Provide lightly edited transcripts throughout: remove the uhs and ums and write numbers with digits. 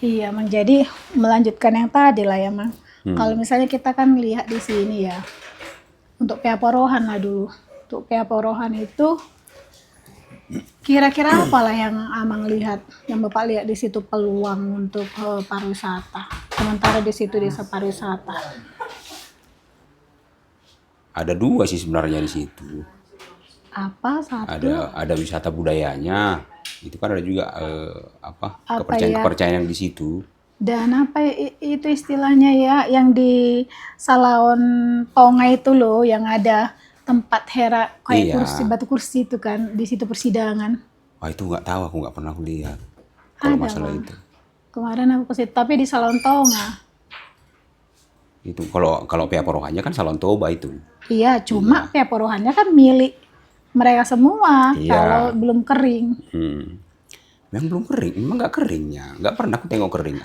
Iya, Mang. Jadi melanjutkan yang tadi lah ya, Mang. Kalau Hmm. misalnya kita kan lihat di sini ya, untuk pihak Porohan lah dulu. Untuk pihak Porohan itu kira-kira apa lah yang Amang lihat, yang Bapak lihat di situ peluang untuk pariwisata. Sementara di situ desa pariwisata. Ada dua sih sebenarnya di situ. Apa satu? Ada wisata budayanya. Itu kan ada juga Apa ya? kepercayaan-kepercayaan yang di situ. Dan apa itu istilahnya ya, yang di Salaon Tonga itu loh, yang ada tempat hera kayak Iya. kursi, batu kursi itu kan, di situ persidangan. Wah itu nggak tahu, aku nggak pernah lihat. Kalau Ada, masalah Bang. itu. Kemarin aku ke situ, tapi di Salon Tonga. Itu kalau pihak Porohannya kan Salon Toba itu. Iya, cuma Iya. pihak Porohannya kan milik mereka semua kalau Iya. belum kering. Memang belum kering, memang nggak keringnya. Nggak pernah aku tengok kering.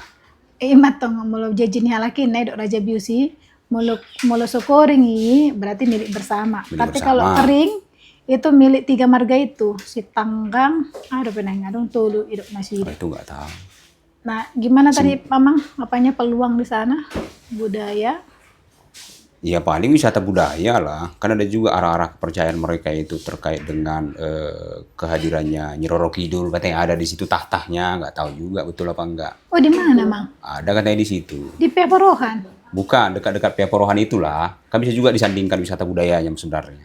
Matong mulu jajin halakin dok Raja Biusi mulu sokoringi berarti milik bersama. Milik Tapi kalau bersama. kering itu milik tiga marga itu, si Tanggang, ada penengadung Tulu, Idok Oh, Nasir. itu nggak tahu. Nah, gimana tadi Mamang apanya peluang di sana? Budaya? Ya paling wisata budaya lah. Kan ada juga arah-arah kepercayaan mereka itu terkait dengan kehadirannya Nyi Roro Kidul. Katanya ada di situ tahtahnya, nggak tahu juga betul apa enggak. Oh, di mana, Mang? Ada katanya di situ. Di pihak Porohan. Bukan dekat-dekat pihak Porohan itulah. Kan bisa juga disandingkan wisata budayanya sebenarnya.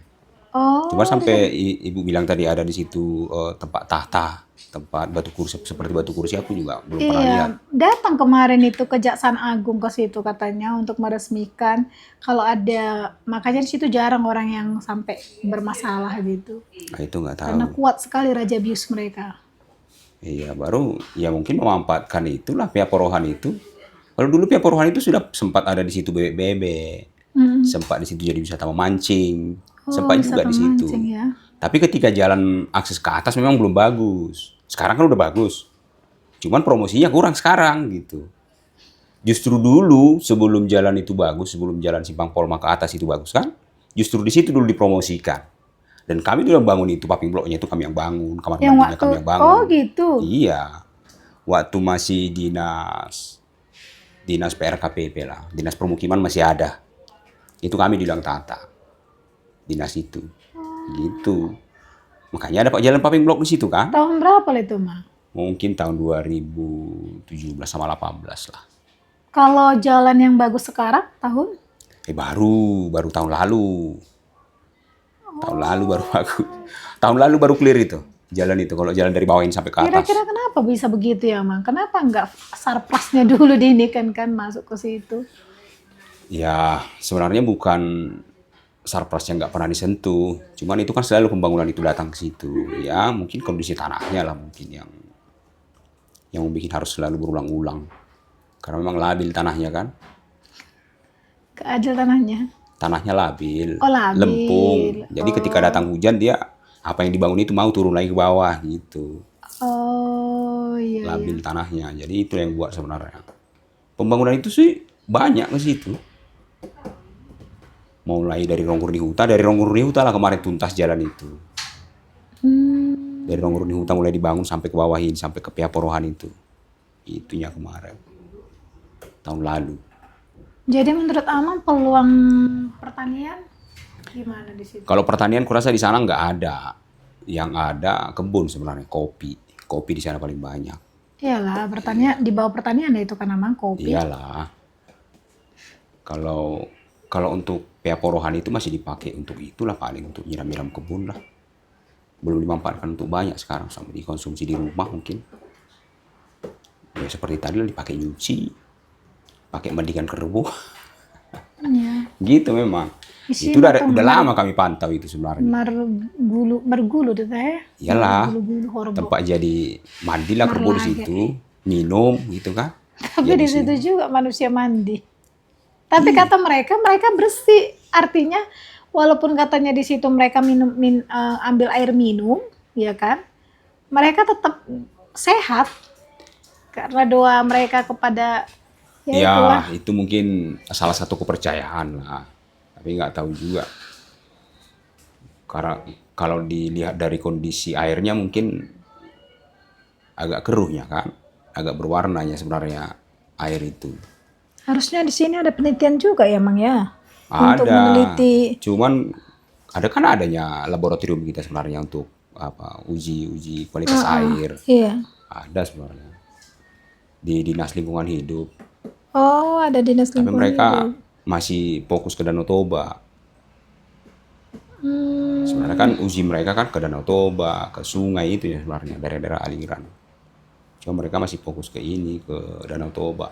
Cuma Oh, sampai ibu bilang tadi ada di situ tempat tahta, tempat batu kursi seperti batu kursi, aku juga belum pernah lihat. iya, datang kemarin itu Kejaksaan Agung ke situ katanya untuk meresmikan kalau ada, makanya di situ jarang orang yang sampai bermasalah gitu. Nah, itu nggak tahu. Karena kuat sekali Raja Bius mereka. Iya, baru ya mungkin memanfaatkan itulah pihak Porohan itu. Kalau dulu pihak Porohan itu sudah sempat ada di situ bebek-bebek, sempat di situ jadi wisata memancing, Oh, sempat juga wisata di situ. mancing ya. Tapi ketika jalan akses ke atas memang belum bagus. Sekarang kan udah bagus. Cuman promosinya kurang sekarang gitu. Justru dulu sebelum jalan itu bagus, sebelum jalan Simpang Polma ke atas itu bagus kan, justru di situ dulu dipromosikan. Dan kami dulu yang bangun itu, paving blocknya itu kami yang bangun, kamar Yang mandinya waktu, kami yang bangun. oh gitu. Iya, waktu masih dinas PRKPP lah, dinas permukiman masih ada. Itu kami bilang tata, dinas itu, gitu. Makanya ada pak jalan paving block di situ kan? Tahun berapa lah itu, Mang? Mungkin tahun 2017 sama 18 lah. Kalau jalan yang bagus sekarang tahun? Baru tahun lalu. Tahun lalu baru bagus. Tahun lalu baru clear itu. Jalan itu kalau jalan dari bawah ini sampai ke atas. Kira-kira kenapa bisa begitu ya, Mang? Kenapa nggak sarplasnya dulu diinikan kan masuk ke situ? Ya, sebenarnya bukan sarpras yang nggak pernah disentuh. Cuman itu kan selalu pembangunan itu datang ke situ. Ya, mungkin kondisi tanahnya lah mungkin yang bikin harus selalu berulang-ulang. Karena memang labil tanahnya kan. Keadil tanahnya. Tanahnya labil, Oh, labil. lempung. Jadi ketika datang hujan dia apa yang dibangun itu mau turun lagi ke bawah gitu. Oh, iya. Labil tanahnya. Jadi itu yang buat sebenarnya. Pembangunan itu sih banyak ke situ. Mulai dari Ronggur Huta lah kemarin tuntas jalan itu. Dari Ronggur Huta mulai dibangun sampai ke bawah ini, sampai ke pihak Porohan itu. Itunya kemarin. Tahun lalu. Jadi menurut Amang peluang pertanian gimana di situ? Kalau pertanian kurasa di sana nggak ada. Yang ada kebun sebenarnya, kopi. Kopi di sana paling banyak. Iyalah, pertanian di bawah pertanian ya itu kan Amang kopi. Iyalah. Kalau untuk pihak Porohan itu masih dipakai untuk itulah paling untuk nyiram-nyiram kebun lah. Belum dimanfaatkan untuk banyak sekarang sampai dikonsumsi di rumah mungkin. Ya seperti tadi lah dipakai nyuci, pakai mandikan kerbau. Iya. Gitu memang. Isi Itu udah lama kami pantau itu sebenarnya. Mergulu itu teh. Iyalah. Mergulu horbo. Tempat jadi mandilah kerbau di situ, minum gitu kan. Tapi di situ juga manusia mandi. Tapi kata mereka bersih. Artinya walaupun katanya di situ mereka ambil air minum, ya kan? Mereka tetap sehat karena doa mereka kepada ya itu mungkin salah satu kepercayaan lah. Tapi nggak tahu juga. Karena kalau dilihat dari kondisi airnya mungkin agak keruhnya kan. agak berwarnanya sebenarnya air itu. Harusnya di sini ada penelitian juga ya, Mang ya? Untuk Ada, meneliti. cuman ada kan adanya laboratorium kita sebenarnya untuk apa uji kualitas air. Iya. Ada sebenarnya di Dinas Lingkungan Hidup. Oh, ada dinas Tapi lingkungan mereka hidup. masih fokus ke Danau Toba. Hmm, Sebenarnya kan uji mereka kan ke Danau Toba, ke sungai itu ya sebenarnya, daerah-daerah aliran. Cuma mereka masih fokus ke ini, ke Danau Toba.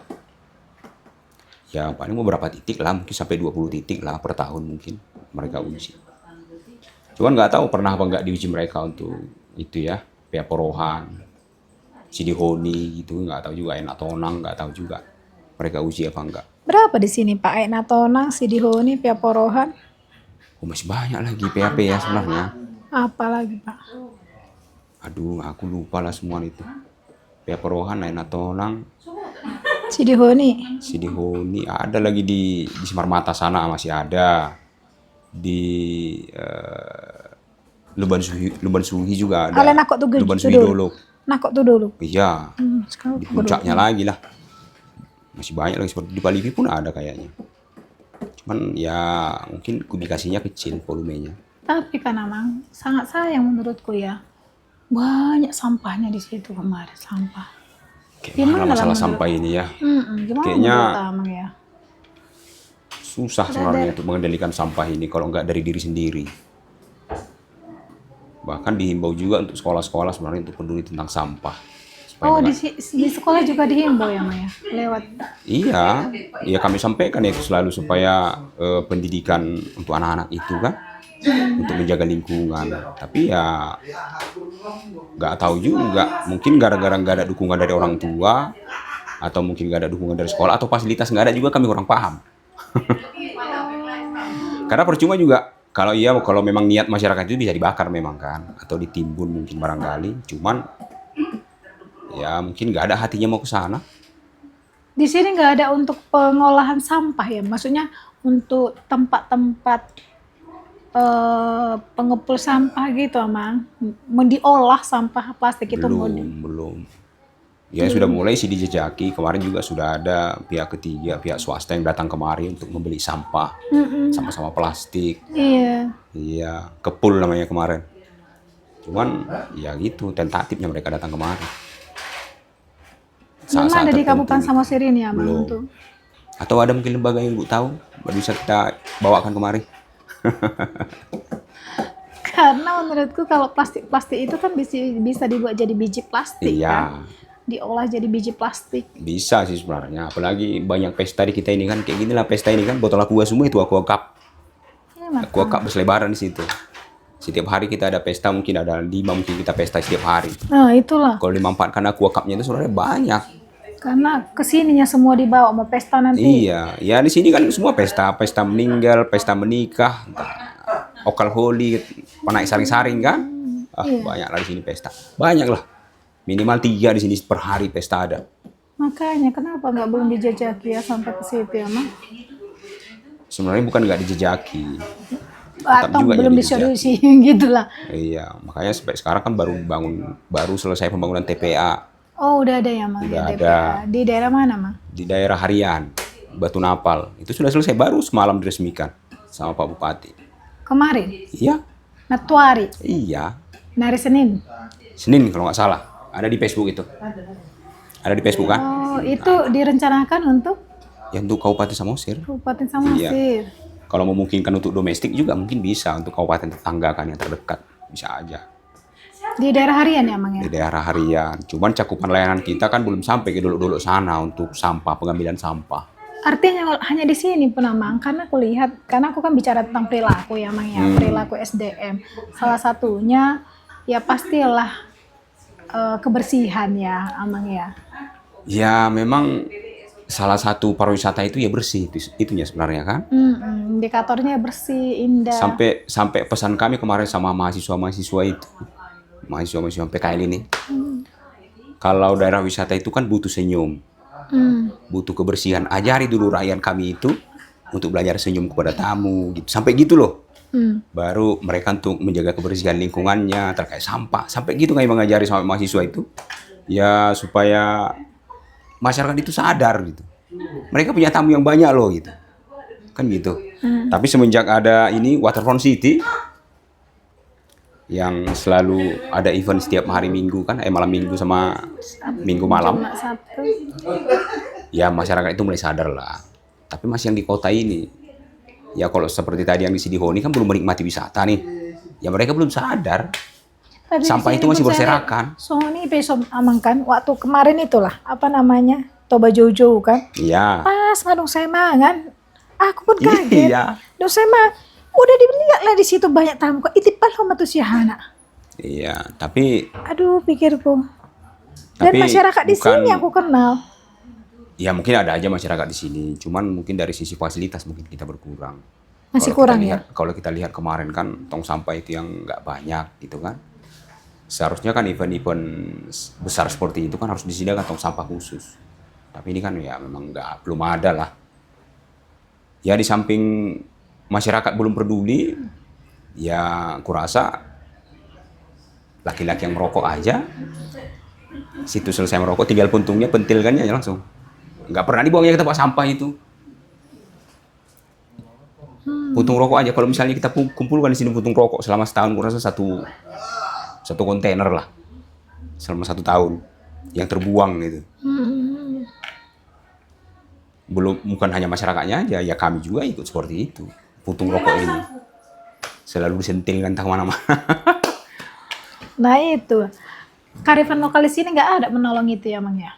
Ya paling beberapa titik lah, mungkin sampai 20 titik lah per tahun mungkin mereka uji. Cuman nggak tahu pernah apa nggak diuji mereka untuk itu ya, Pea Porohan, Sidihoni gitu, nggak tahu juga, Enak Tonang nggak tahu juga mereka uji apa enggak. berapa di sini Pak? Enak Tonang, Sidihoni, Pia Porohan. Oh, masih banyak lagi PAP ya sebenarnya. Apa lagi Pak? Aduh, aku lupa lah semua itu. Pea Porohan, Enak Tonang, Sidihoni. Sidihoni, ada lagi di Semar Mata sana masih ada. Di Luban Suhi juga ada. Ale nakok tuh Luban Suhi dulu. dulu. Nakok tuh dulu. Iya, Sekarang di puncaknya lagi lah. Masih banyak lagi seperti di Palivi pun ada kayaknya. Cuman ya mungkin kubikasinya kecil volumenya. Tapi kan Amang, sangat sayang menurutku ya. Banyak sampahnya di situ kemarin, sampah. Gimana Gimana masalah lah sampah ini ya? Gimana Kayaknya menurut Amang ya? susah sebenarnya untuk mengendalikan sampah ini kalau nggak dari diri sendiri. Bahkan dihimbau juga untuk sekolah-sekolah sebenarnya untuk peduli tentang sampah. Supaya Oh, nggak- di sekolah juga dihimbau ya, Maya? Lewat. Iya, ya kami sampaikan itu selalu supaya pendidikan untuk anak-anak itu kan untuk menjaga lingkungan. Tapi ya nggak tahu juga, mungkin gara-gara nggak ada dukungan dari orang tua atau mungkin nggak ada dukungan dari sekolah atau fasilitas nggak ada juga kami kurang paham. Karena percuma juga kalau memang niat masyarakat itu bisa dibakar memang kan atau ditimbun mungkin barangkali. Cuman ya mungkin nggak ada hatinya mau ke sana. Di sini nggak ada untuk pengolahan sampah ya? Maksudnya untuk tempat-tempat pengepul sampah gitu, Amang? Diolah sampah plastik itu Belum. Ya sudah mulai sih dijejaki. Kemarin juga sudah ada pihak ketiga, pihak swasta yang datang kemari untuk membeli sampah. Sama-sama plastik. Iya. Iya, kepul namanya kemarin. Cuman ya gitu, tentatifnya mereka datang kemari. Belum ada di tertentu Kabupaten gitu. Samosir ini ya, Amang? Belum. Untuk Atau ada mungkin lembaga yang Bu tahu, bisa kita bawakan kemari. karena menurutku kalau plastik itu kan bisa dibuat jadi biji plastik kan? Iya, Diolah jadi biji plastik. bisa sih sebenarnya. Apalagi banyak pesta di kita ini kan, kayak gini lah pesta ini kan, botol aqua semua itu aqua cup. Ya, Mak. Aqua cup berselebaran di situ. Setiap hari kita ada pesta, mungkin ada 5 mungkin kita pesta setiap hari. Nah, itulah. Kalau dimanfaatkan aqua cupnya itu sebenarnya banyak. Karena kesininya semua dibawa mau pesta nanti. Iya, ya di sini kan semua pesta, pesta meninggal, pesta menikah, okal holy, penaik saring-saring kan. Banyak lah di sini pesta. Banyak lah. Minimal 3 di sini per hari pesta ada. Makanya kenapa nggak belum dijajaki ya sampai ke situ ya, Mang? Sebenarnya bukan nggak dijejaki. Atau juga belum jadi disolusi gitu lah. Iya, makanya sampai sekarang kan baru selesai pembangunan TPA Oh, udah ada ya, Mang? Udah ya, ada. TPA. Di daerah mana, Mang? di daerah Harian, Batu Napal. Itu sudah selesai, baru semalam diresmikan sama Pak Bupati. Kemarin? Iya, Natuari? iya. Hari Senin? Senin kalau nggak salah. Ada di Facebook itu. Ada di Facebook kan? Oh, itu direncanakan untuk Ya untuk Kabupaten Samosir. Kabupaten Samosir. Kalau memungkinkan untuk domestik juga mungkin bisa untuk kabupaten tetangga kan yang terdekat. Bisa aja. Di daerah harian ya, Mang ya? Di daerah Harian. Cuman cakupan layanan kita kan belum sampai ke dulu-dulu sana untuk sampah, pengambilan sampah. Artinya hanya di sini pun, Mang, karena aku lihat, karena aku kan bicara tentang perilaku ya, Mang ya, perilaku SDM. Salah satunya ya pastilah kebersihan ya, Amang ya. Ya memang salah satu pariwisata itu ya bersih, itunya sebenarnya kan. Indikatornya bersih, indah. Sampai pesan kami kemarin sama mahasiswa-mahasiswa itu, mahasiswa-mahasiswa PKL ini. Kalau daerah wisata itu kan butuh senyum, butuh kebersihan. Ajari dulu rakyat kami itu untuk belajar senyum kepada tamu, gitu. Sampai gitu loh. Baru mereka untuk menjaga kebersihan lingkungannya terkait sampah. Sampai gitu kami mengajari sama mahasiswa itu. Ya supaya masyarakat itu sadar gitu. Mereka punya tamu yang banyak loh gitu. Kan gitu. Tapi semenjak ada ini Waterfront City yang selalu ada event setiap hari Minggu kan, malam Minggu sama Minggu malam. Jumat, Sabtu. Ya masyarakat itu mulai sadar lah. Tapi masih yang di kota ini, ya kalau seperti tadi yang di Sidihoni kan belum menikmati wisata nih. Ya mereka belum sadar. Tapi Sampah di itu sini masih pun saya berserakan. lihat, Sony besom amang kan waktu kemarin itulah apa namanya Toba Jojo kan. Iya. Pas ngadung saya mangan, aku pun kaget. Iya. Dong saya mah udah dilihat lah di situ banyak tamu kok itipal sama tuh si Hana. Iya, tapi Aduh pikirku. Dan Tapi masyarakat di bukan- sini aku kenal. ya mungkin ada aja masyarakat di sini. Cuman mungkin dari sisi fasilitas mungkin kita berkurang. Masih Kalau kita kurang lihat- ya? Kalau kita lihat kemarin kan tong sampah itu yang nggak banyak gitu kan. Seharusnya kan event-event besar seperti itu kan harus disediakan tong sampah khusus. Tapi ini kan ya memang belum ada lah. Ya di samping masyarakat belum peduli, ya kurasa laki-laki yang merokok aja, situ selesai merokok tinggal puntungnya pentilkannya aja langsung. Nggak pernah dibuangnya ke tempat sampah itu. Puntung rokok aja, kalau misalnya kita kumpulkan di sini puntung rokok selama setahun, kurasa satu kontainer lah selama 1 tahun yang terbuang gitu. Belum, bukan hanya masyarakatnya aja, ya kami juga ikut seperti itu. Puntung rokok ini selalu disentilkan entah kemana-mana. Nah itu karifan lokal di sini nggak ada menolong itu ya Mang ya.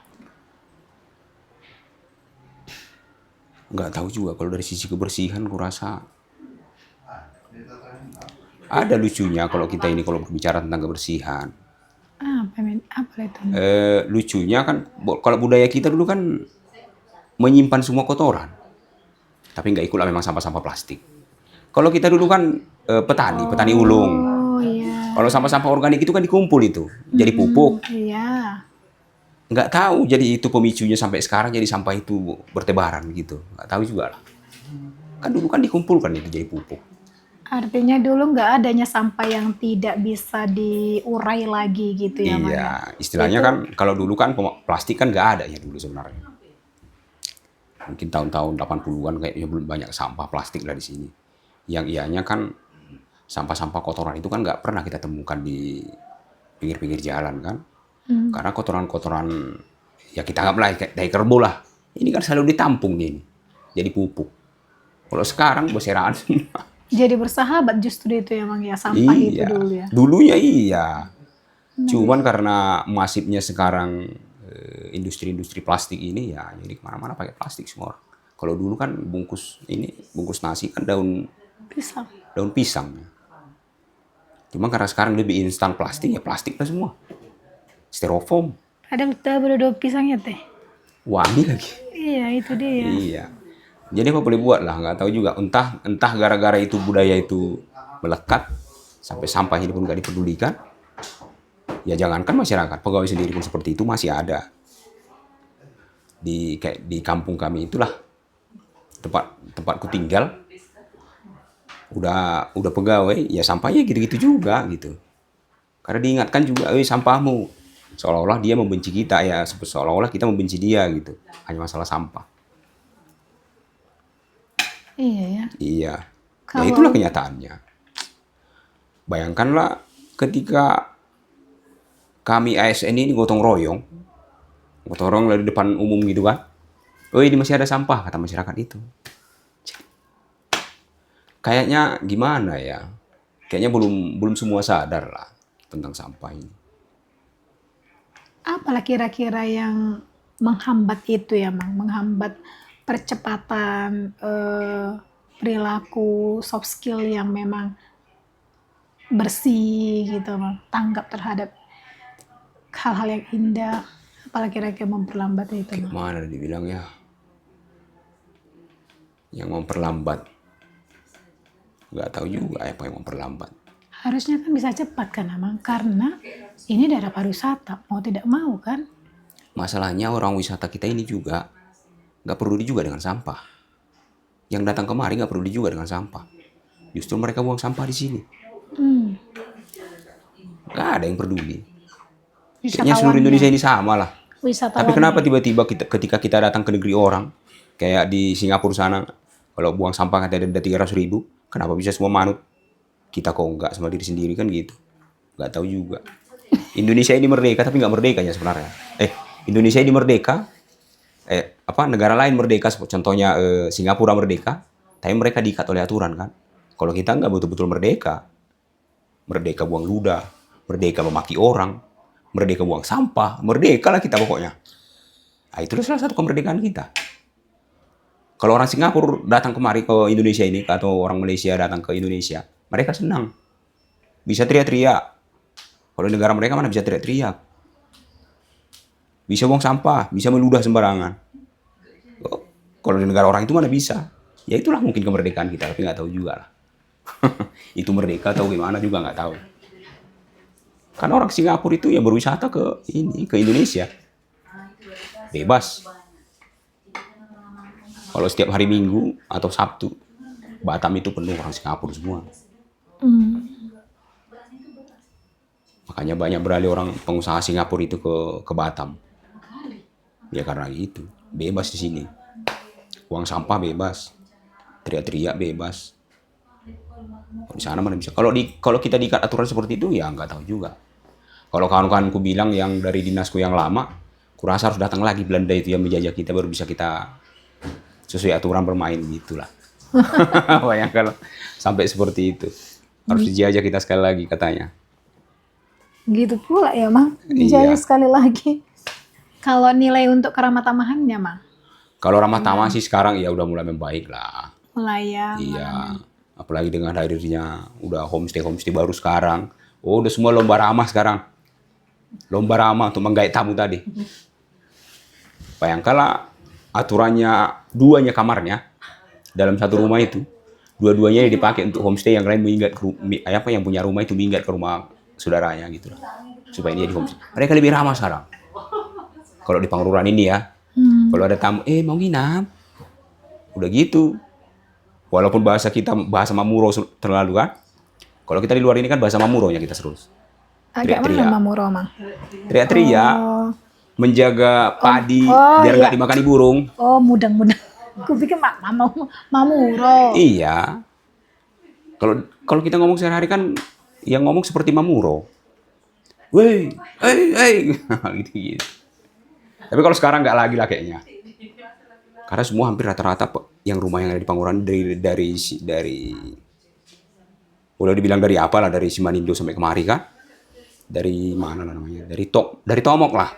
Nggak tahu juga kalau dari sisi kebersihan kurasa ada lucunya kalau kita ini kalau berbicara tentang kebersihan. Apa itu? Lucunya kan kalau budaya kita dulu kan menyimpan semua kotoran, tapi nggak ikutlah memang sampah-sampah plastik. Kalau kita dulu kan petani ulung. Oh iya. Kalau sampah-sampah organik itu kan dikumpul itu jadi pupuk. Iya. Nggak tahu jadi itu pemicunya sampai sekarang jadi sampah itu bertebaran gitu. Nggak tahu juga lah. Kan dulu kan dikumpulkan itu jadi pupuk. Artinya dulu nggak adanya sampah yang tidak bisa diurai lagi gitu ya Mang ya. Iya, istilahnya kan kalau dulu kan plastik kan nggak ada ya dulu sebenarnya. Mungkin tahun-tahun 80-an kayaknya belum banyak sampah plastik lah di sini. Yang ianya kan sampah-sampah kotoran itu kan nggak pernah kita temukan di pinggir-pinggir jalan kan. Karena kotoran-kotoran ya kita anggaplah kayak tai kerbau lah. Ini kan selalu ditampung nih, jadi pupuk. Kalau sekarang berserakan semua. Jadi bersahabat justru itu ya Mang ya sampah itu Iya, dulu ya. dulunya iya. Cuman karena masifnya sekarang industri-industri plastik ini ya jadi kemana-mana pakai plastik semua. Kalau dulu kan bungkus nasi kan Pisang. daun pisang. Cuma karena sekarang lebih instan plastik ya plastik lah semua. Styrofoam, Kadang kita berdua pisangnya teh. wangi lagi. Iya itu dia. Iya. Jadi apa boleh buat lah, nggak tahu juga. Entah gara-gara itu budaya itu melekat sampai sampah ini pun nggak dipedulikan. Ya jangankan masyarakat, pegawai sendiri pun seperti itu masih ada. Kayak di kampung kami itulah tempatku tinggal. Udah pegawai, ya sampahnya gitu-gitu juga gitu. Karena diingatkan juga, sampahmu. Seolah-olah dia membenci kita ya, seolah-olah kita membenci dia gitu. Hanya masalah sampah. Iya ya. Iya. Ya Kalau- itulah kenyataannya. Bayangkanlah ketika kami ASN ini gotong royong dari depan umum gitu kan. Ini masih ada sampah, kata masyarakat itu. Kayaknya gimana ya? Kayaknya belum semua sadar lah tentang sampah ini. Apalah kira-kira yang menghambat itu ya Mang, menghambat percepatan perilaku soft skill yang memang bersih gitu Mang, tanggap terhadap hal-hal yang indah. Apalah kira-kira memperlambat itu Mang? Mana dibilang ya? Yang memperlambat. Nggak tahu juga apa yang memperlambat. Harusnya kan bisa cepat kan Mang, karena ini daerah pariwisata, mau tidak mau kan. Masalahnya orang wisata kita ini juga nggak peduli juga dengan sampah. Yang datang kemari nggak peduli juga dengan sampah. Justru mereka buang sampah di sini. Nggak ada yang peduli. Kayaknya seluruh Wisatawannya. Indonesia ini sama lah. wisatawan. Tapi kenapa tiba-tiba ketika kita datang ke negeri orang, kayak di Singapura sana, kalau buang sampah katanya denda 300.000, kenapa bisa semua manut? Kita kok enggak sama diri sendiri kan gitu? Nggak tahu juga. Indonesia ini merdeka tapi nggak merdekanya sebenarnya. Indonesia ini merdeka, negara lain merdeka, contohnya Singapura merdeka, tapi mereka diikat oleh aturan kan. Kalau kita nggak betul-betul merdeka, merdeka buang ludah, merdeka memaki orang, merdeka buang sampah, merdeka lah kita pokoknya. Nah, itulah salah satu kemerdekaan kita. Kalau orang Singapura datang kemari ke Indonesia ini, atau orang Malaysia datang ke Indonesia, mereka senang. Bisa teriak-teriak. Kalau di negara mereka mana bisa teriak-teriak. Bisa buang sampah, bisa meludah sembarangan. Kalau di negara orang itu mana bisa. Ya itulah mungkin kemerdekaan kita, tapi nggak tahu juga lah. Itu merdeka atau gimana juga nggak tahu. Karena orang Singapura itu ya berwisata ke Indonesia. Bebas. Kalau setiap hari Minggu atau Sabtu, Batam itu penuh orang Singapura semua. Makanya banyak beralih orang pengusaha Singapura itu ke Batam. Ya karena itu, bebas di sini. Buang sampah bebas. Teriak-teriak bebas. Di sana mana bisa. Kalau kita diikat aturan seperti itu ya nggak tahu juga. Kalau kawan-kawanku bilang yang dari dinasku yang lama, kurasa harus datang lagi Belanda itu yang menjajah kita, baru bisa kita sesuai aturan bermain gitulah. Bayang kalau sampai seperti itu. Harus dijajah kita sekali lagi katanya. Gitu pula ya, Mang. Dijajah sekali lagi. Kalau nilai untuk keramah tamahannya, Mang? Kalau ramah tamah sih sekarang ya udah mulai membaik lah. Mulai ya. Iya. Apalagi dengan hadirnya udah homestay baru sekarang. Oh, udah semua lomba ramah sekarang. Lomba ramah untuk menggait tamu tadi. Bayangkanlah aturannya duanya kamarnya dalam satu rumah itu. Dua-duanya dipakai untuk homestay, yang lain minggat yang punya rumah itu minggat ke rumah saudaranya gitu lah. Supaya dia di homestay. Mereka lebih ramah sekarang. Kalau di Pangururan ini ya. Kalau ada tamu, mau nginap. Udah gitu. Walaupun bahasa kita bahasa Mamuro terlalu kan. Kalau kita di luar ini kan bahasa Mamuronya kita terus. Agak mana Mamuro, Mang? Teriak-teriak. Menjaga padi biar nggak dimakan burung. Oh, mudang-mudang. Aku pikir Mamuro. Iya. Kalau kita ngomong sehari-hari kan yang ngomong seperti Mamuro. Wey, hey. Gitu. Tapi kalau sekarang nggak lagi lah kayaknya. Karena semua hampir rata-rata yang rumah yang ada di Panguran dari boleh dibilang dari apa lah, dari Simanindo sampai kemari kan. Dari mana lah namanya? Dari Tomok lah.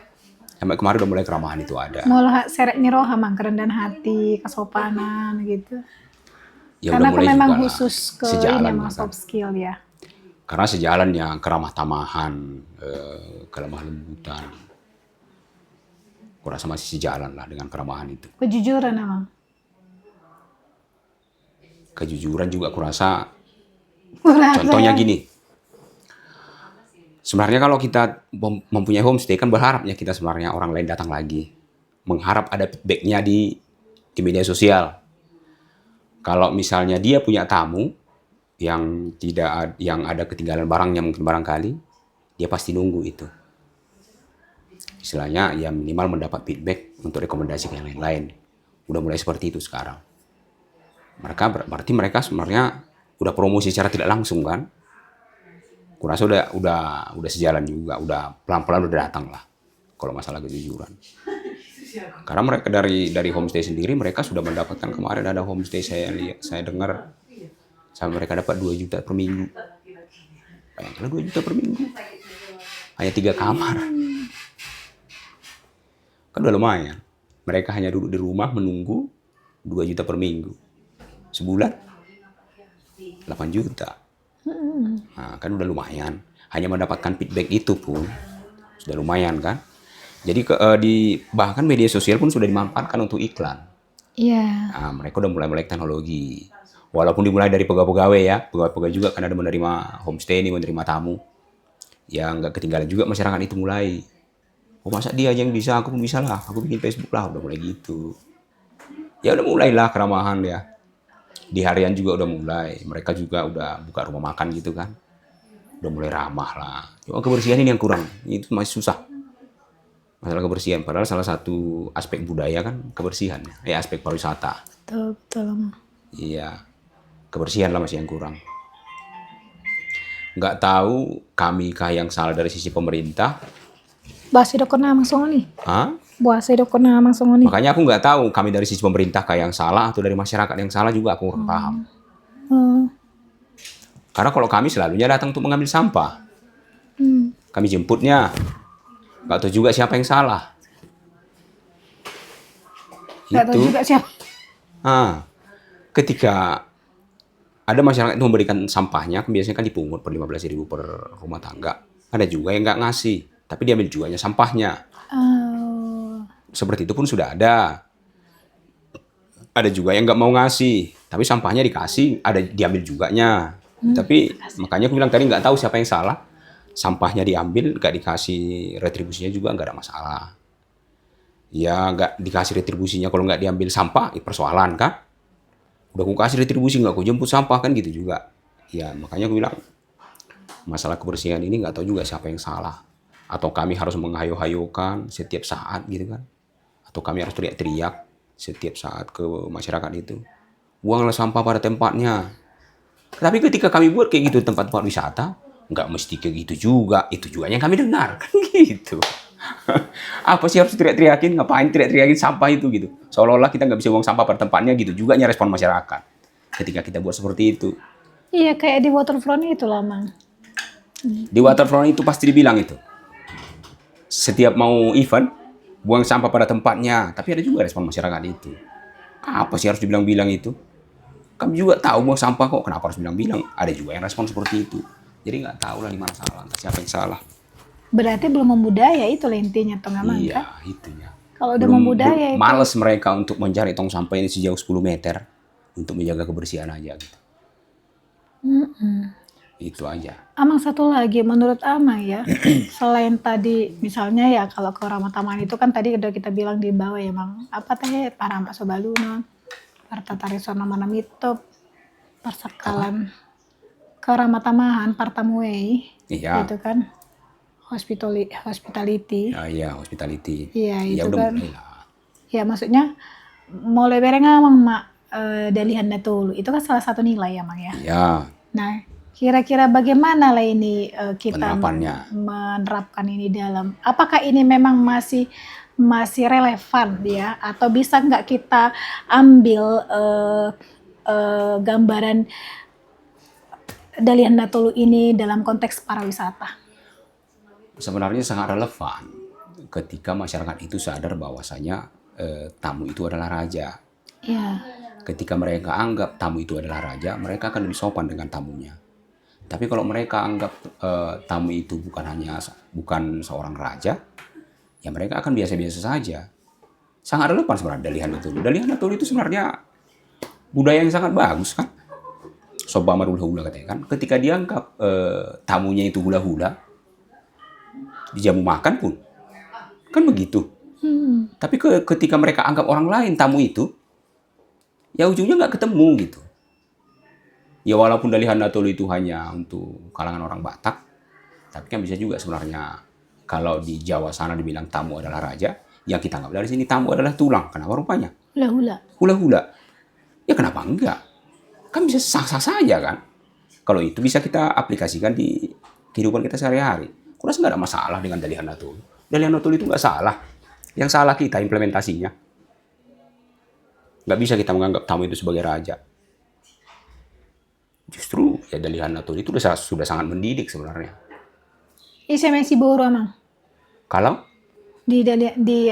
Sampai kemarin udah mulai keramahan itu ada. Mulai seret niroha, Mang, kerendahan hati, kesopanan gitu. Ya, karena udah mulai memang juga khusus ke sejalan ini, kan. soft skill ya. Karena sejalan yang keramah tamahan, kelemah lembutan. Kurasa masih sejalan lah dengan keramahan itu. Kejujuran, Mang. Kejujuran juga kurasa. Contohnya gini. Sebenarnya kalau kita mempunyai homestay kan berharapnya kita sebenarnya orang lain datang lagi. Mengharap ada feedback-nya di media sosial. Kalau misalnya dia punya tamu yang ada ketinggalan barangnya mungkin barangkali, dia pasti nunggu itu. Istilahnya ya minimal mendapat feedback untuk rekomendasi ke yang lain-lain. Udah mulai seperti itu sekarang. Berarti mereka sebenarnya udah promosi secara tidak langsung kan. Kurasa udah sejalan juga, udah pelan-pelan udah datang lah kalau masalah kejujuran. Karena mereka dari homestay sendiri mereka sudah mendapatkan, kemarin ada homestay saya dengar sampai mereka dapat 2 juta per minggu. Bayangkan 2 juta per minggu. Hanya 3 kamar. Kan udah lumayan. Mereka hanya duduk di rumah menunggu 2 juta per minggu. Sebulan 8 juta. Nah, kan udah lumayan. Hanya mendapatkan feedback itu pun sudah lumayan kan. Jadi bahkan media sosial pun sudah dimanfaatkan untuk iklan. Iya. Nah, mereka udah mulai teknologi. Walaupun dimulai dari pegawai-pegawai ya. Pegawai-pegawai juga kan ada menerima homestay ini, menerima tamu. Ya nggak ketinggalan juga masyarakat itu mulai. Oh, masa dia aja yang bisa, aku pun bisa lah. Aku bikin Facebook lah, udah mulai gitu. Ya udah mulailah keramahan ya. Di harian juga udah mulai. Mereka juga udah buka rumah makan gitu kan. Udah mulai ramah lah. Cuma kebersihan ini yang kurang. Itu masih susah. Masalah kebersihan, padahal salah satu aspek budaya kan kebersihan, aspek pariwisata. Betul, betul. Iya, kebersihan lah masih yang kurang. Nggak tahu kami kah yang salah dari sisi pemerintah. Bahasa dok na langsung nih. Hah? Bahasa dok na langsung nih. Makanya aku nggak tahu kami dari sisi pemerintah kah yang salah atau dari masyarakat yang salah juga aku kurang paham. Karena kalau kami selalunya datang untuk mengambil sampah. Kami jemputnya. Nggak tahu juga siapa yang salah. Nggak tahu Gitu. juga siapa. Ketika ada masyarakat itu memberikan sampahnya, biasanya kan dipungut per 15.000 per rumah tangga. Ada juga yang nggak ngasih, tapi diambil jualnya sampahnya. Seperti itu pun sudah ada. Ada juga yang nggak mau ngasih, tapi sampahnya dikasih, ada diambil juganya. Tapi makanya aku bilang tadi nggak tahu siapa yang salah. Sampahnya diambil, nggak dikasih retribusinya juga nggak ada masalah. Ya nggak dikasih retribusinya kalau nggak diambil sampah, persoalan kan? Udah aku kasih retribusi nggak aku jemput sampah kan gitu juga. Ya makanya aku bilang masalah kebersihan ini nggak tahu juga siapa yang salah. Atau kami harus menghayo-hayokan setiap saat gitu kan. Atau kami harus teriak-teriak setiap saat ke masyarakat itu. Buanglah sampah pada tempatnya. Tapi ketika kami buat kayak gitu tempat-tempat wisata, nggak mesti kayak gitu juga. Itu juga yang kami dengar kan gitu. Apa sih harus teriak-teriakin? Ngapain teriak-teriakin sampah itu gitu? Seolah-olah kita nggak bisa buang sampah pada tempatnya gitu juga respon masyarakat. Ketika kita buat seperti itu. Iya, kayak di waterfront itu lah, Mang. Di waterfront itu pasti dibilang itu. Setiap mau event, buang sampah pada tempatnya. Tapi ada juga respon masyarakat itu. Apa sih harus dibilang-bilang itu? Kami juga tahu buang sampah kok. Kenapa harus bilang-bilang? Ada juga yang respon seperti itu. Jadi nggak tahu lah di mana salah, entah siapa yang salah. Berarti belum membudaya itu lah intinya, toh nggak, Mang, Iya, kan? itunya. Kalau udah membudaya itu. Males mereka untuk mencari tong sampah ini sejauh 10 meter untuk menjaga kebersihan aja gitu. Itu aja. Amang satu lagi, menurut Amang ya, selain tadi misalnya ya kalau ke Ramataman itu kan tadi udah kita bilang di bawah ya, Mang. Apa teh para Mbak Sobaluna, para Tatarisona Manamito, persakalan ke Ramatamahan, Partamuei, Iya. gitu kan. Hospitality. Ya, iya, hospitality. Iya, Ya itu udah kan. mulai lah. Ya maksudnya mulai bereng Amang mak dalihan dulu. Itu kan salah satu nilai ya, Mang ya. Iya, Nah, kira-kira bagaimana lah ini kita penerapannya. menerapkan ini dalam, apakah ini memang masih relevan ya, atau bisa nggak kita ambil gambaran Dalihan Natolu ini dalam konteks pariwisata? Sebenarnya sangat relevan ketika masyarakat itu sadar bahwasanya tamu itu adalah raja. Iya. Ketika mereka anggap tamu itu adalah raja, mereka akan lebih sopan dengan tamunya. Tapi kalau mereka anggap tamu itu bukan seorang raja, ya mereka akan biasa-biasa saja. Sangat relevan sebenarnya Dalihan Natolu. Dalihan Natolu itu sebenarnya budaya yang sangat bagus kan. Soba hula-hula katanya kan. Ketika dianggap tamunya itu hula-hula, di jamu makan pun kan begitu. Tapi ketika mereka anggap orang lain tamu itu, ya ujungnya nggak ketemu gitu. Ya walaupun Dalihan Natolu itu hanya untuk kalangan orang Batak, tapi kan bisa juga sebenarnya kalau di Jawa sana dibilang tamu adalah raja, yang kita anggap dari sini tamu adalah tulang. Kenapa rupanya? Hula-hula. Hula-hula. Ya kenapa enggak? Kan bisa sah-sah saja kan. Kalau itu bisa kita aplikasikan di kehidupan kita sehari-hari. Kurasa nggak ada masalah dengan Dalihan Natolu. Dalihan Natolu itu nggak salah. Yang salah kita implementasinya. Nggak bisa kita menganggap tamu itu sebagai raja. Justru ya Dalihan Natolu itu sudah sangat mendidik sebenarnya. Isi Messi Boro Amang. Kalau Di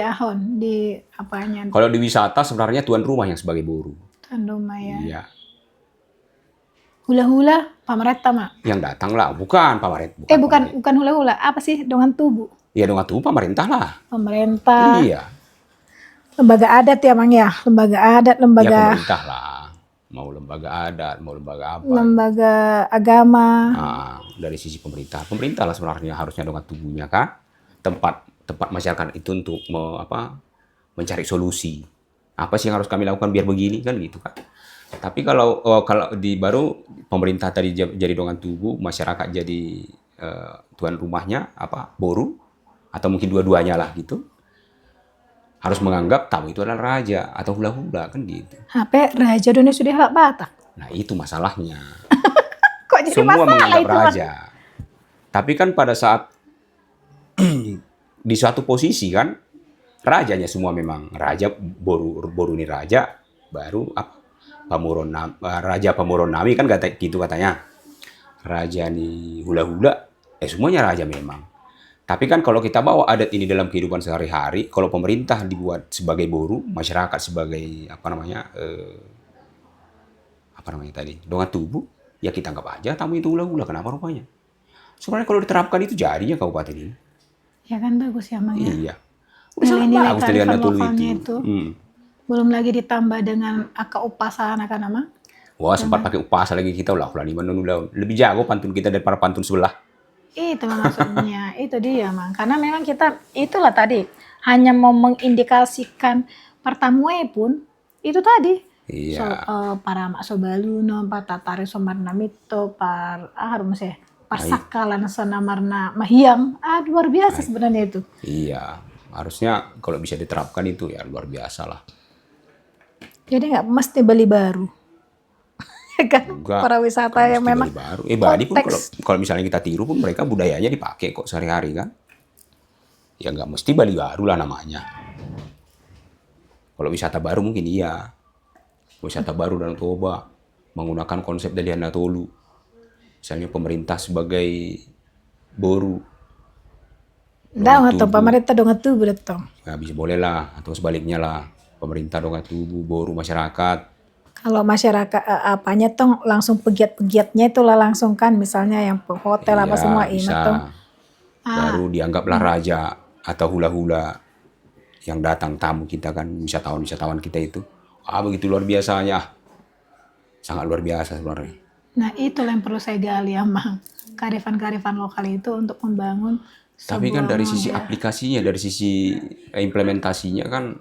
Ahon, di apanya? di wisata sebenarnya tuan rumah yang sebagai buru. Tandoma ya. Iya. Hula-hula, pamereta mak. Yang datang lah, bukan pamaret. Bukan hula-hula, apa sih? Dengan tubuh. Ya dengan tuh pemerintah lah. Pemerintah. Iya. Lembaga adat ya, Mang ya. Lembaga adat, Ya pemerintah lah. Mau lembaga adat, mau lembaga apa. lembaga agama. Nah, dari sisi pemerintah lah sebenarnya harusnya dengan tubuhnya kan. Tempat masyarakat itu untuk mencari solusi. Apa sih yang harus kami lakukan biar begini kan gitu kan. Tapi kalau di baru pemerintah tadi jadi dongan tubuh, masyarakat jadi tuan rumahnya boru atau mungkin dua-duanya lah gitu. harus menganggap tamu itu adalah raja atau hula-hula kan gitu. HP Raja Doni sudah halak Batak. Nah itu masalahnya. Kok jadi Semua masalah menganggap itu, Bang? raja. Tapi kan pada saat di suatu posisi kan rajanya semua memang raja, Boru ini raja, baru apa Raja Pamuronami kan kata gitu katanya. Raja nih hula-hula, semuanya raja memang. Tapi kan kalau kita bawa adat ini dalam kehidupan sehari-hari, kalau pemerintah dibuat sebagai boru, masyarakat sebagai apa namanya tadi, donga tubuh, ya kita anggap aja tamu itu hula-hula. Kenapa rupanya? Sebenarnya kalau diterapkan itu jadinya kabupaten ini. Ya kan bagus ya, Mang ya. Iya. Udah sangat Nilai-nilai bagus dari kearifan Natul lokalnya itu. itu. Belum lagi ditambah dengan akak upasana kan, Mang. Wah, sempat pakai upasa lagi kita lah. Lebih jago pantun kita daripada pantun sebelah. Itu maksudnya, itu dia, Mang. Karena memang kita, itulah tadi, hanya mau mengindikasikan pertamue pun, itu tadi. Iya. Para mak sobaluno, para tatari somarnamito, harum sih, parsakalan sonamarna mahiang. Luar biasa sebenarnya itu. Iya. Harusnya kalau bisa diterapkan itu ya luar biasa lah. Jadi nggak mesti beli baru. Kan? Enggak, Para wisata kan yang mesti memang Bali baru. Bali pun konteks. kalau misalnya kita tiru pun mereka budayanya dipakai kok sehari-hari kan. Ya nggak mesti Bali baru lah namanya. Kalau wisata baru mungkin iya. Wisata baru Danau Toba menggunakan konsep dari Tolu. Misalnya pemerintah sebagai boru. Dah atau pemerintah dong itu betul. Ya bisa boleh lah atau sebaliknya lah. Pemerintah donga tubuh, boru masyarakat. Kalau masyarakat apanya tong langsung pegiat-pegiatnya itulah langsung kan misalnya yang hotel apa Ya, semua ini bisa. tong. Baru dianggaplah raja atau hula-hula yang datang tamu kita kan, wisatawan kita itu. Begitu luar biasanya. Sangat luar biasa sebenarnya. Nah itulah yang perlu saya gali Mang. Kearifan-kearifan lokal itu untuk membangun Tapi kan sebuah dari sisi model. aplikasinya, dari sisi implementasinya kan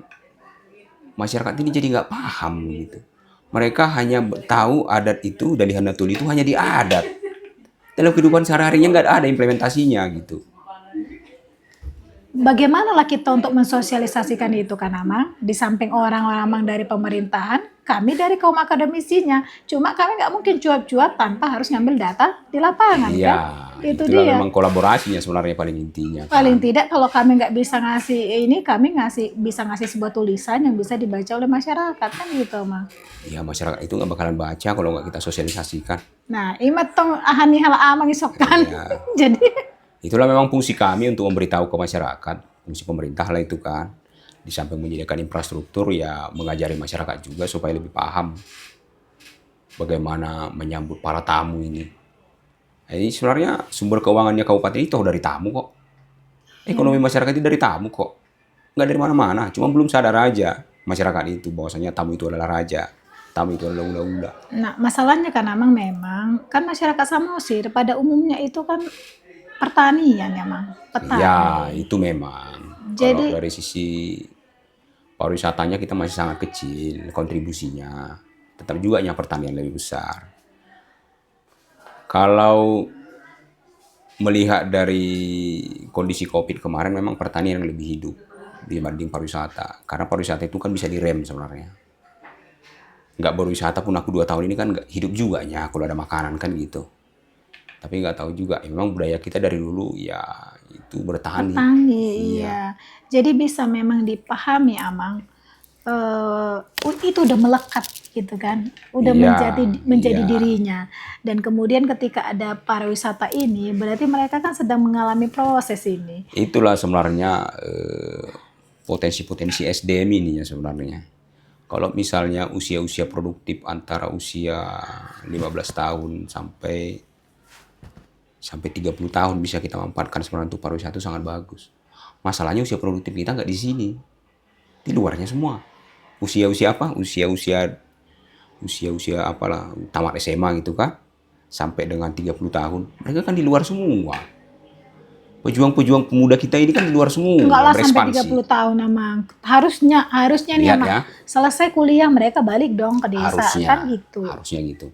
masyarakat ini jadi nggak paham gitu. Mereka hanya tahu adat itu dari Hanatul itu hanya di adat. Dalam kehidupan sehari-harinya nggak ada implementasinya gitu. Bagaimana lah kita untuk mensosialisasikan itu kan Amang? Di samping orang-orang dari pemerintahan, kami dari kaum akademisinya. Cuma kami nggak mungkin cuap-cuap tanpa harus ngambil data di lapangan Iya, kan? Itu itulah dia. memang kolaborasinya sebenarnya paling intinya. Kan? Paling tidak kalau kami nggak bisa ngasih ini, kami bisa ngasih sebuah tulisan yang bisa dibaca oleh masyarakat kan gitu Mang. Ya masyarakat itu nggak bakalan baca kalau nggak kita sosialisasikan. Nah, imat tong ahani hal amang isokan. Iya. Jadi Itulah memang fungsi kami untuk memberitahu ke masyarakat, fungsi pemerintah lah itu kan. Di samping menyediakan infrastruktur ya mengajari masyarakat juga supaya lebih paham bagaimana menyambut para tamu ini. Jadi sebenarnya sumber keuangannya kabupaten itu dari tamu kok. Ekonomi masyarakat itu dari tamu kok. Nggak dari mana-mana, cuma belum sadar aja masyarakat itu bahwasanya tamu itu adalah raja. Tamu itu adalah ula-ula. nah, masalahnya kan memang kan masyarakat Samosir pada umumnya itu kan pertanian ya Mang, petani. Ya, itu memang. Jadi- Kalau dari sisi pariwisatanya kita masih sangat kecil kontribusinya. Tetap juga yang pertanian lebih besar. Kalau melihat dari kondisi Covid kemarin memang pertanian yang lebih hidup dibanding pariwisata. Karena pariwisata itu kan bisa direm sebenarnya. Nggak berwisata pun aku 2 tahun ini kan nggak hidup juga ya kalau ada makanan kan gitu. Tapi nggak tahu juga, memang budaya kita dari dulu ya itu bertani. Iya. Jadi bisa memang dipahami Amang. Itu udah melekat gitu kan, udah Iya, menjadi iya. dirinya. Dan kemudian ketika ada pariwisata ini, berarti mereka kan sedang mengalami proses ini. Itulah sebenarnya potensi-potensi SDM ini ya sebenarnya. Kalau misalnya usia-usia produktif antara usia 15 tahun sampai 30 tahun bisa kita manfaatkan sebenarnya untuk pariwisata itu sangat bagus. Masalahnya usia produktif kita nggak di sini. Di luarnya semua. Usia-usia apa? Usia-usia apalah tamat SMA gitu kan. Sampai dengan 30 tahun. Mereka kan di luar semua. Pejuang-pejuang pemuda kita ini kan di luar semua. Enggak lah sampai berekspansi. 30 tahun Amang. Harusnya nih Lihat Amang. ya. Selesai kuliah mereka balik dong ke desa kan gitu. Harusnya gitu.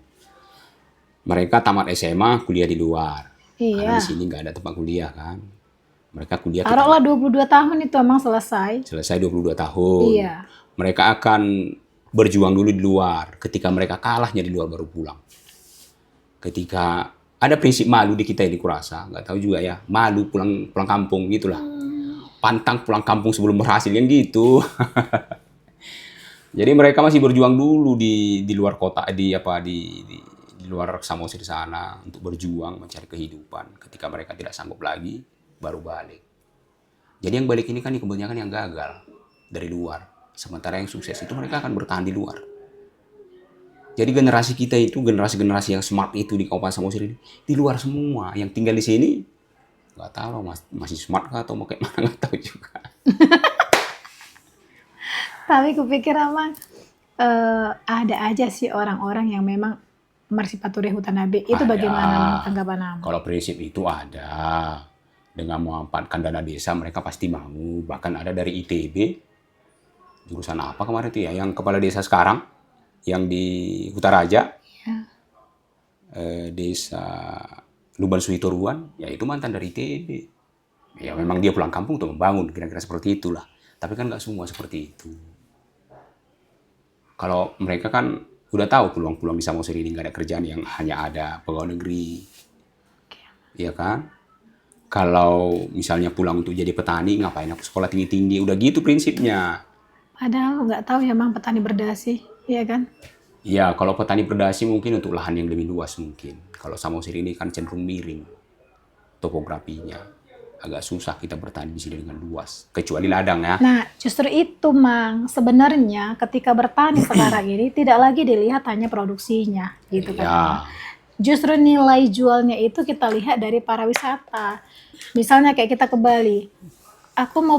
Mereka tamat SMA kuliah di luar. Karena Iya. di sini nggak ada tempat kuliah kan. Mereka kuliah Taruhlah 22 tahun itu emang selesai. selesai 22 tahun. Iya. Mereka akan berjuang dulu di luar. Ketika mereka kalahnya di luar baru pulang. Ketika ada prinsip malu di kita ini kurasa, nggak tahu juga ya, malu pulang kampung gitulah. Pantang pulang kampung sebelum berhasil kan gitu. Jadi mereka masih berjuang dulu di luar kota, di luar Samosir sana untuk berjuang mencari kehidupan. Ketika mereka tidak sanggup lagi, baru balik. Jadi yang balik ini kan kebanyakan yang gagal dari luar. Sementara yang sukses itu mereka akan bertahan di luar. Jadi generasi kita itu, generasi-generasi yang smart itu di Kabupaten Samosir ini, di luar semua. Yang tinggal di sini, nggak tahu masih smart kah atau mau kayak mana, nggak tahu juga. Tapi kupikir emang ada aja sih orang-orang yang memang Marsipaturi Hutan Abe. Itu Ada. bagaimana Mang, tanggapan Mang? Kalau prinsip itu ada. Dengan memanfaatkan dana desa mereka pasti mau. Bahkan ada dari ITB, jurusan apa kemarin itu ya, yang kepala desa sekarang, yang di Kutaraja, Ya. desa Luban Suitoruan, ya itu mantan dari ITB. Ya memang dia pulang kampung untuk membangun, kira-kira seperti itulah. Tapi kan nggak semua seperti itu. Kalau mereka kan udah tahu peluang-peluang di Samosir ini, nggak ada kerjaan, yang hanya ada pegawai negeri. Iya kan? Kalau misalnya pulang untuk jadi petani, ngapain aku sekolah tinggi-tinggi, udah gitu prinsipnya. Padahal nggak tahu ya Mang, petani berdasi, iya kan? Ya, kalau petani berdasi mungkin untuk lahan yang lebih luas mungkin. Kalau Samosir ini kan cenderung miring topografinya. Agak susah kita bertani di sini dengan luas. Kecuali ladang ya. Nah, justru itu Mang, sebenarnya ketika bertani sekarang ini tidak lagi dilihat hanya produksinya, gitu kan? Ya, Justru nilai jualnya itu kita lihat dari para wisata. Misalnya kayak kita ke Bali, aku mau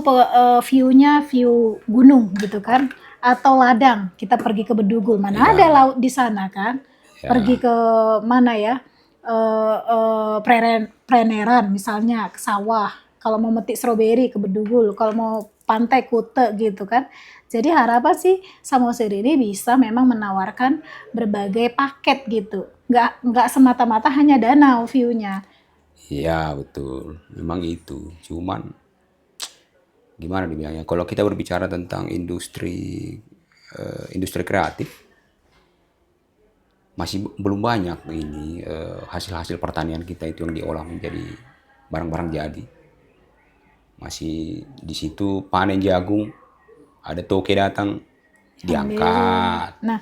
view-nya view gunung gitu kan, atau ladang, kita pergi ke Bedugul, mana ada laut di sana kan? Ya. Pergi ke mana ya? Preneran misalnya ke sawah. Kalau mau metik stroberi ke Bedugul, kalau mau pantai Kute gitu kan. Jadi harapan sih Samosir ini bisa memang menawarkan berbagai paket gitu. Nggak semata-mata hanya danau view-nya. iya betul. Memang itu. Cuman gimana dibilangnya? Kalau kita berbicara tentang industri kreatif, masih belum banyak ini hasil-hasil pertanian kita itu yang diolah menjadi barang-barang jadi. Masih di situ panen jagung, ada toke datang, diangkat. Nah,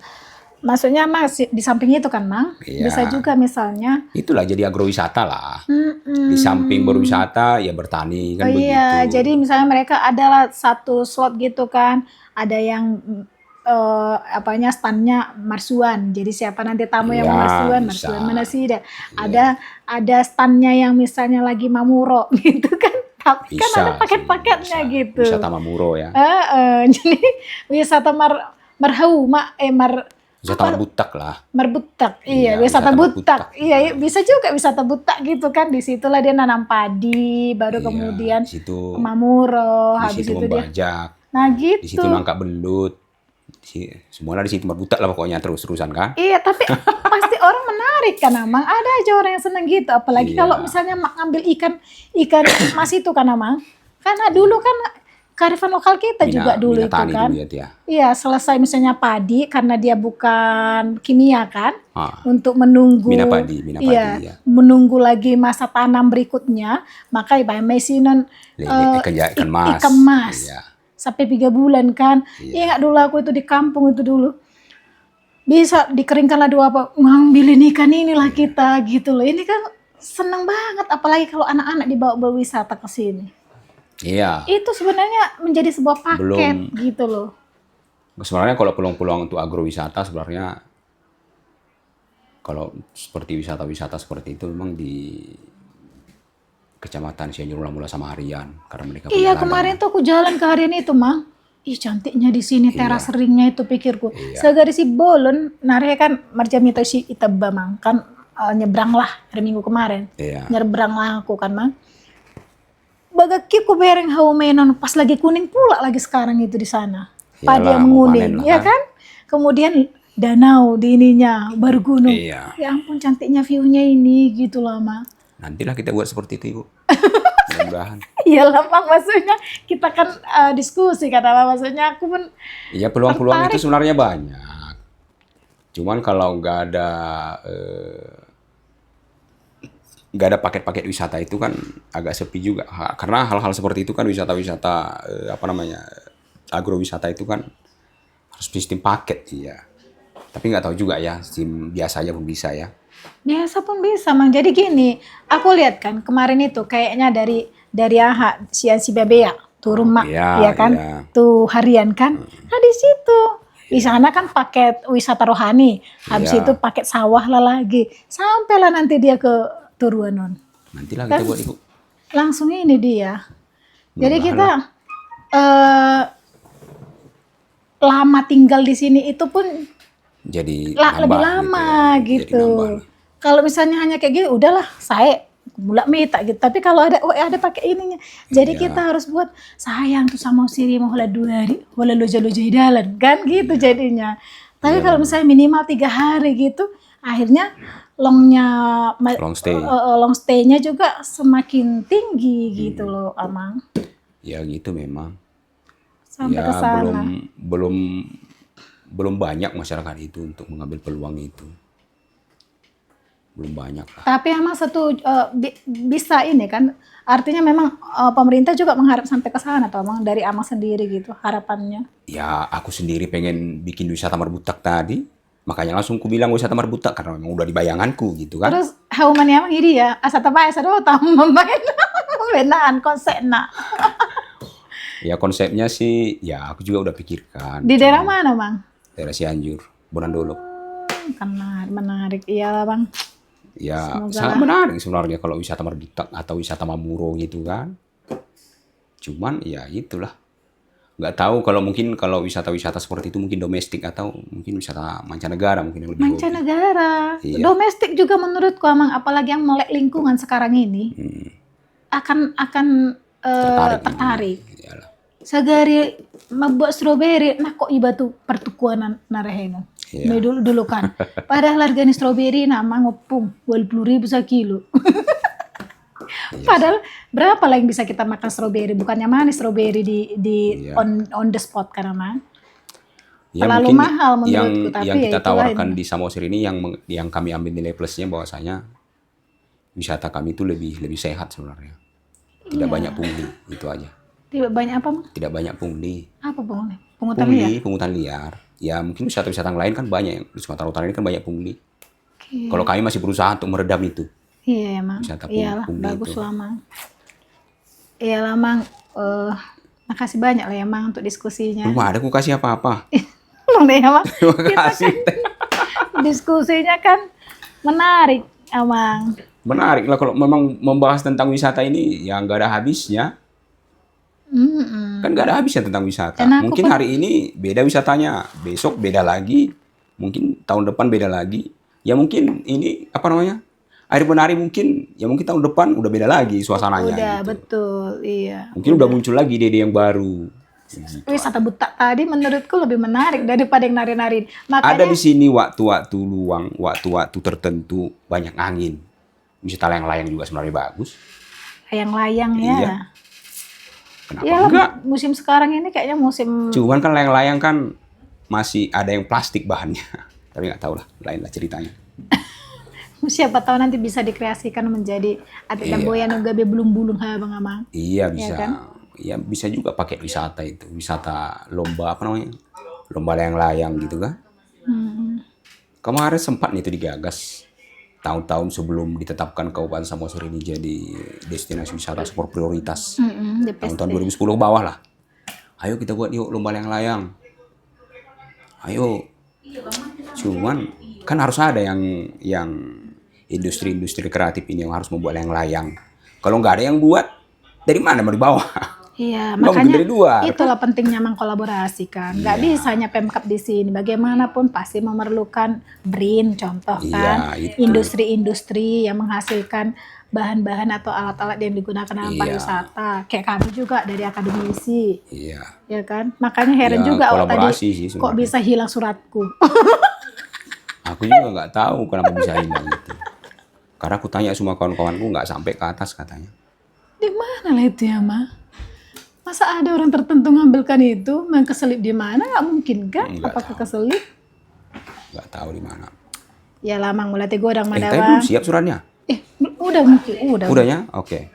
maksudnya Mas di samping itu kan Mang, Iya. bisa juga misalnya Itulah jadi agrowisata lah. Di samping berwisata ya bertani kan begitu. iya, jadi misalnya mereka adalah satu slot gitu kan, ada yang standnya marsuan. Jadi siapa nanti tamu yang Iya, mau marsuan, bisa. marsuan mana sih? Ada standnya yang misalnya lagi mamuro gitu kan. Tapi kan Bisa ada sih, paket-paketnya bisa. gitu. Wisata Mamuro ya. Jadi wisata marhau, Wisata Marbutak lah. Merbutak, Iya, iya, wisata wisata butak, berbutak. iya, bisa juga wisata butak gitu kan, di situlah dia nanam padi, baru Iya, kemudian di situ mamuro, di habis situ itu dia, membajak, nah di situ gitu, nangkap belut. Semuanya di situ Marbutak lah pokoknya terus-terusan kan. iya, tapi pasti orang menarik kan, Amang, ada aja orang yang seneng gitu, apalagi Iya. kalau misalnya ngambil ikan mas itu kan, Amang, karena dulu kan kearifan lokal kita juga dulu itu Binatani kan. dulu ya. Iya, selesai misalnya padi karena dia bukan kimia kan, Ah, untuk menunggu Mina padi, iya, ya. menunggu lagi masa tanam berikutnya, maka ibarat mesinon Ikan mas. ikan mas. Iya. Sampai 3 bulan kan. Iya. Ingat dulu aku itu di kampung itu dulu. Bisa dikeringkan lah dua apa, ngambilin ikan inilah kita gitu loh. Ini kan seneng banget apalagi kalau anak-anak dibawa berwisata ke sini. Iya. Itu sebenarnya menjadi sebuah paket gitu loh. Sebenarnya kalau peluang-peluang untuk agrowisata sebenarnya kalau seperti wisata-wisata seperti itu memang di Kecamatan Cianjur Mula Samarian karena mereka punya Iya, ladang. kemarin tuh aku jalan ke harian itu, Mang. Ih, cantiknya di sini teras ringnya itu pikirku. Iya. Segari si bolon, nare kan marjam itu si itaba, Mang. Kan nyebrang lah hari Minggu kemarin. Iya. Nyebrang lah aku kan, Mang. Bagaki ku bereng hau menon pas lagi kuning pula lagi sekarang itu di sana. Padi Iyalah, yang mau menguning, panen lah ya kan. kan? Kemudian danau di ininya, bergunung. Iya. Ya ampun cantiknya view-nya ini gitu loh, Mang. Nantilah kita buat seperti itu, Ibu. mudah-mudahan. Iyalah Bang, maksudnya kita kan diskusi kata Bang, maksudnya aku pun Iya, peluang-peluang itu tertarik. sebenarnya banyak. Cuman kalau nggak ada paket-paket wisata itu kan agak sepi juga. Karena hal-hal seperti itu kan wisata-wisata apa namanya, agrowisata itu kan harus sistem paket, iya. Tapi nggak tahu juga ya, sistem biasa aja pun bisa ya. Biasa pun bisa, Mang. Jadi gini, aku lihat kan kemarin itu kayaknya dari AHA si Bebea turun mak, Iya, ya kan? iya. Tuh harian kan. Nah di situ di sana kan paket wisata rohani, habis Iya. itu paket sawah lah lagi, sampailah nanti dia ke Turuanon. Nantilah Kan kita buat Ibu. langsung ini dia. Jadi Mudah-mudahan kita lah. eh, lama tinggal di sini itu pun Jadi lebih nambah lama Jadi gitu. nambah. Kalau misalnya hanya kayak gini, udahlah saya mulak minta gitu. Tapi kalau ada pakai ininya, jadi Iya. kita harus buat sayang tuh sama siri mau hola 2 hari, hola loja-loja jalan kan gitu jadinya. Tapi Iya, kalau misalnya minimal 3 hari gitu, akhirnya longnya Long stay. long stay-nya juga semakin tinggi gitu loh, Amang. Ya gitu memang. Sampai Ya ke sana. belum banyak masyarakat itu untuk mengambil peluang itu. Belum banyak lah. Tapi emang bisa ini kan, artinya memang pemerintah juga mengharap sampai ke sana atau emang dari Amang sendiri gitu harapannya. Ya aku sendiri pengen bikin wisata Marbutak tadi, makanya langsung ku bilang wisata Marbutak karena memang udah di bayanganku gitu kan. Terus haumannya emang ini ya, asa tapa asa do tamu membain benaan konsepna. Ya konsepnya sih, ya aku juga udah pikirkan. Di daerah mana, Bang? Daerah Cianjur, Bonandolo. Menarik. Iyalah, Bang. Ya Semoga sangat menarik sebenarnya kalau wisata Marbutak atau wisata Mamuro gitu kan. Cuman ya itulah. Nggak tahu kalau wisata-wisata seperti itu mungkin domestik atau mungkin wisata mancanegara mungkin yang lebih hobi. Mancanegara. Iya. Domestik juga menurutku Amang, apalagi yang melek lingkungan sekarang ini akan tertarik. Iyalah. Sagari membuat stroberi, nah kok iba tuh pertukuan nareheno. Iya. Dulu kan. Padahal harga stroberi nama ngopung 20.000 sekilo. Padahal berapa lah yang bisa kita makan stroberi? Bukannya manis stroberi di Iya. on the spot karena mah. Ya, Terlalu mungkin mahal menurutku, tapi yang ya kita itulah tawarkan ini. di Samosir ini yang kami ambil nilai plusnya bahwasanya wisata kami itu lebih sehat sebenarnya. Tidak banyak pungli, itu aja. Tidak banyak apa Mang? Tidak banyak pungli. Apa pungutan? Pungutan liar. Pungutan liar. Ya mungkin wisata-wisata yang lain kan banyak. Di Sumatera Utara ini kan banyak pungli. Oke. Kalau kami masih berusaha untuk meredam itu. Iya emang. Wisata Iyalah, pungli bagus itu. lah Mang. Iyalah Mang. Makasih banyak lah ya Mang untuk diskusinya. Belum ada aku kasih apa-apa. Mang deh ya Mang. Terima kasih. Diskusinya kan menarik, Amang. Menarik lah kalau memang membahas tentang wisata ini yang nggak ada habisnya. Kan nggak ada habisnya tentang wisata. Dan aku Mungkin hari ini beda wisatanya, besok beda lagi, mungkin tahun depan beda lagi. Ya mungkin ini apa namanya? Air penari mungkin tahun depan udah beda lagi suasananya. Udah gitu. betul, iya. Mungkin udah muncul lagi ide yang baru. Wisata buta tadi menurutku lebih menarik daripada yang nari-nari. Ada Makanya di sini waktu-waktu luang, waktu-waktu tertentu banyak angin. Wisata layang-layang juga sebenarnya bagus. layang-layang ya. Iya. Kenapa Ya enggak? musim sekarang ini kayaknya musim Cuman kan layang-layang kan masih ada yang plastik bahannya. Tapi nggak tahu lah, lain lah ceritanya. siapa tahu nanti bisa dikreasikan menjadi ada Iya. boyan gabe belum-belum ha Bang Amang. Iya bisa. kan? Ya bisa juga pakai wisata itu. Wisata lomba apa namanya? Lomba layang-layang gitu kan. Kemarin sempat nih itu digagas. Tahun-tahun sebelum ditetapkan Kabupaten Samosir ini jadi destinasi wisata super prioritas. Tahun-tahun 2010 ke bawah lah. Ayo kita buat yuk lomba layang-layang. Ayo. Cuman kan harus ada yang industri-industri kreatif ini yang harus membuat layang-layang. Kalau nggak ada yang buat, dari mana mau dibawa? Iya, Nggak mungkin makanya dari luar. itulah pentingnya mengkolaborasi kan. Nggak bisa hanya Pemkab di sini. Bagaimanapun pasti memerlukan BRIN contoh Iya, kan. itu. Industri-industri yang menghasilkan bahan-bahan atau alat-alat yang digunakan dalam Iya. pariwisata. Kayak kami juga dari akademisi, Iya. ya kan. Makanya heran Ya, juga kolaborasi tadi sih kok sebenarnya. bisa hilang suratku. Aku juga nggak tahu kenapa bisa hilang gitu. Karena aku tanya semua kawan-kawanku nggak sampai ke atas katanya. Di mana lah itu ya, Ma? Masa ada orang tertentu ngambilkan itu? Memang keselip di mana? Nggak mungkin kan? Nggak Apakah tahu. keselip? Nggak tahu di mana. Ya lah, Mang mulai godang Tapi madawa. belum siap suratnya. Udah mungkin, udah. Udah ya? Oke.